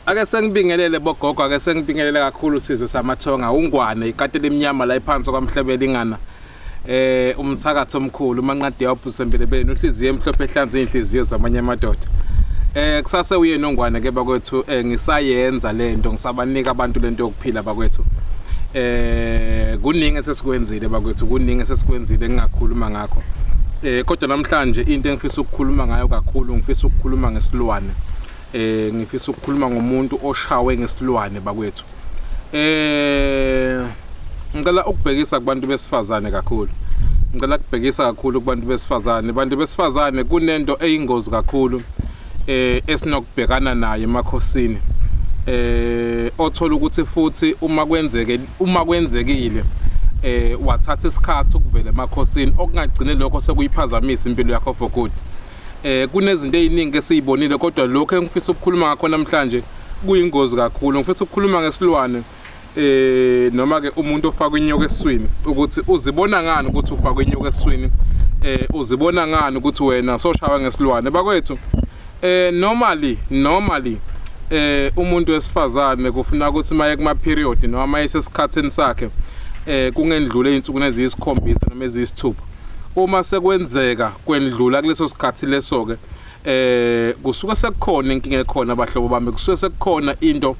Ake sengibingelele bogogo ake sengibingelele kakhulu sizwe samathonga ungwane ikatela eminyama la iphansi kwamhlebelingana umthakatho omkhulu manqadi yawubhusembelebele nohliziyo emhlophe ehlanze inhliziyo zamanye amadoda kusase uye nongwane ke bakwethu ngisayenza lento ngisabanika abantu lento yokuphila bakwethu kuningi esesikwenzile bakwethu kuningi esesikwenzile ngingakhuluma ngakho kodwa namhlanje into engifisa ukukhuluma ngayo kakhulu ngifisa ukukhuluma ngesilwane ngifisa ukukhuluma ngomuntu oshawe ngesilwane bakwethu ngicela ukubhekisa kubantu besifazane kakhulu ngicela ukubhekisa kakhulu kubantu besifazane abantu besifazane kunento eyingozi kakhulu esinokubhekana naye emakhosini othola ukuthi futhi uma kwenzekile wathatha isikhathi ukuvela emakhosini okungagcine lokho sekuyiphazamisa impilo yakho for good kunezinto eziningi esizibonile kodwa lokho engifisa ukukhuluma ngakho namhlanje kuyingozi kakhulu ngifisa ukukhuluma ngesilwane noma ke umuntu ofaka inyoka eswini ukuthi uzibona ngani ukuthi ufaka inyoka eswini uzibona ngani ukuthi wena soshawa ngesilwane bakwethu normally umuntu wesifazane kufuna ukuthi maye kuma period noma maye sesikhatheni sakhe kungendlule izinsuku eziyisikhombisa noma eziyisithupha uma sekwenzeka kwendlula kuleso sikhathi leso ke kusuka sekukhona inkinga ekhona abahlobo bami kusuka sekukhona into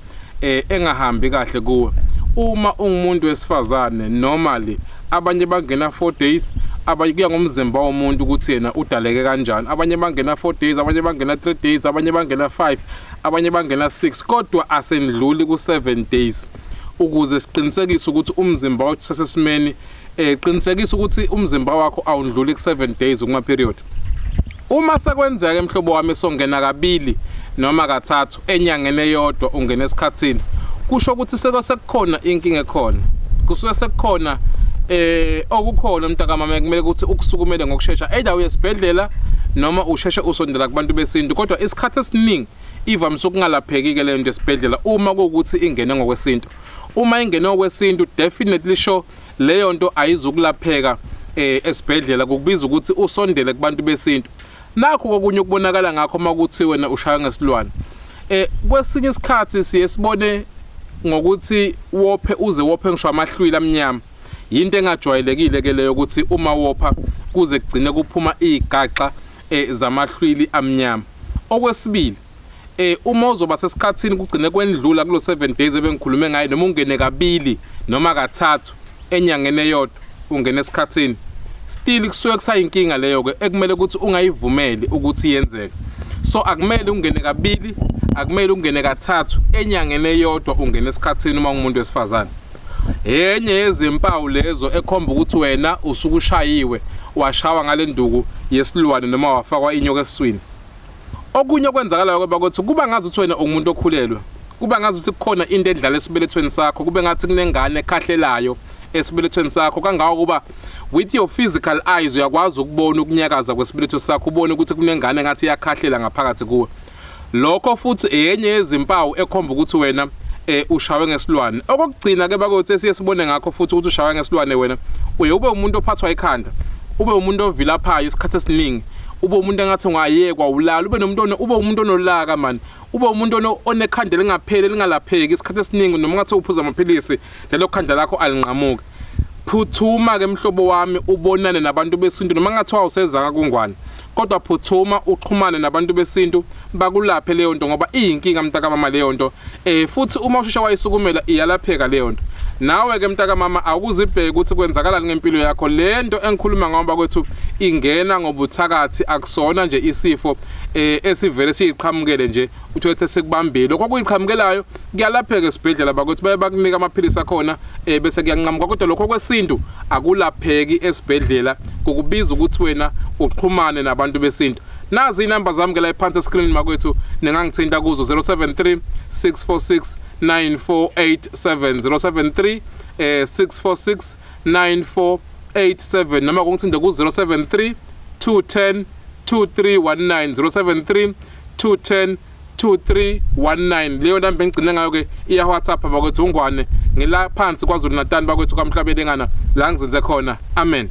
engahambi kahle kuwe uma ungumuntu wesifazane normally abanye bangena 4 days abanye kuya ngomzimba womuntu ukuthi yena udaleke kanjani abanye bangena 4 days abanye bangena 3 days abanye bangena 5 abanye bangena 6 kodwa asendluli ku 7 days ukuze siqinisekise ukuthi umzimba wakho sesesimeni qinisekisa ukuthi umzimba wakho awundluli ku 7 days kuma period uma sekwenzeka emhlobo wami songena kabili noma kathathu enyangeni eyodwa ungena esikhatsini kusho ukuthi sekukhona inkinga ekhona kusuke sekukhona okukhona mntakamama kumele ukuthi ukusukumele ngokusheshsha either uye esibhedlela noma usheshe usondela kubantu besintu kodwa isikhathi esiningi ivamisa ukungalapheki ke le nto esibhedlela uma kuukuthi ingene ngokwesintu uma ingene ngokwesintu definitely sure leyo nto ayizukulapheka esibhedlela kukubiza ukuthi usondele kubantu besintu nakho kokunye ukubonakala ngakho makuthi wena ushaya ngesilwane kwesinye isikhathi siye sibone ngokuthi wophe ngisho amahlwili amnyama into engajwayelekile ke leyo ukuthi uma wopha kuze kugcine kuphuma igaxa zamahlwili amnyama okwesibili uma uzoba sesikhatsini kugcine kwendlula kulo 7 days ebengikhulume ngayo noma ungene kabili noma kathathu enyangeni eyodwa ungena esikhatsini still kusuke kusayinkinga leyo ke ekumele ukuthi ungayivumeli ukuthi yenzeke so akumele ungene kabili akumele ungene kathathu enyangeni eyodwa ungena esikhatsini uma ungumuntu wesifazane enye yezimpawu lezo ekhomba ukuthi wena usukushayiwe washawa ngalenduku yesilwane noma wafakwa inyoka eswini okunye okwenzakalayo ngoba ukuthi kuba ngazi ukuthi wena ungumuntu okhulelwe kuba ngazi ukuthi kukhona into edlala esibelethweni sakho kube ngathi kunengane ekhahlelayo esibelethweni sakho kangawo kuba with your physical eyes uyakwazi ukubona ukunyakaza kwesibeletho sakho ubone ukuthi kunengane ngathi iyakhahlela ngaphakathi kuwe lokho futhi enye yezimpawu ekhomba ukuthi wena ushawe ngesilwane okugcina ke bakwethu siye sibone ngakho futhi ukuthi ushawe ngesilwane wena ube umuntu ophathwa ikhanda ube umuntu ovilaphayo isikhathi esiningi ube umuntu engathi ungayekwa ulala ube umuntu onolaka man ube umuntu onekhanda lingapheli lingalapheki isikhathi esiningi noma ngathi uphuza amaphilisi lelo khanda lakho alinqamuke phuthuma ke mhlobo wami ubonane nabantu besintu noma ngathi awusezanga kungwane kodwa phuthuma uxhumane nabantu besintu bakulaphe leyo nto ngoba iyinkinga mntakamama leyo nto futhi uma usheshe wayisukumela iyalapheka leyo nto nawe ke mntakamama awukuzibheke ukuthi kwenzakala ngempilo yakho lento engikhuluma ngoba kwethu ingena ngobuthakathi akusona nje isifo esivele siyiqhamukele nje uthi wethe sekubambile lokho kuyiqhamukelayo kuyalapheka esibhedlela bakwethu bayakunika amaphilisi akhona bese kuyanqamuka kodwa lokho kwesintu akulapheki esibhedlela kukubiza ukuthi wena uxhumane nabantu besintu nazi inamba zami ke la iphansi screen makwethu ningangithinta kuzo 073 646 9487 073 646 9487 noma kungithinta ku 073 210 2319 073 210 2319 leyo namba engicine ngayo ke iya WhatsApp bakwethu ungwane ngila phansi kwaZulu Natal bakwethu kaMhlabelengana la ngizenze khona amen.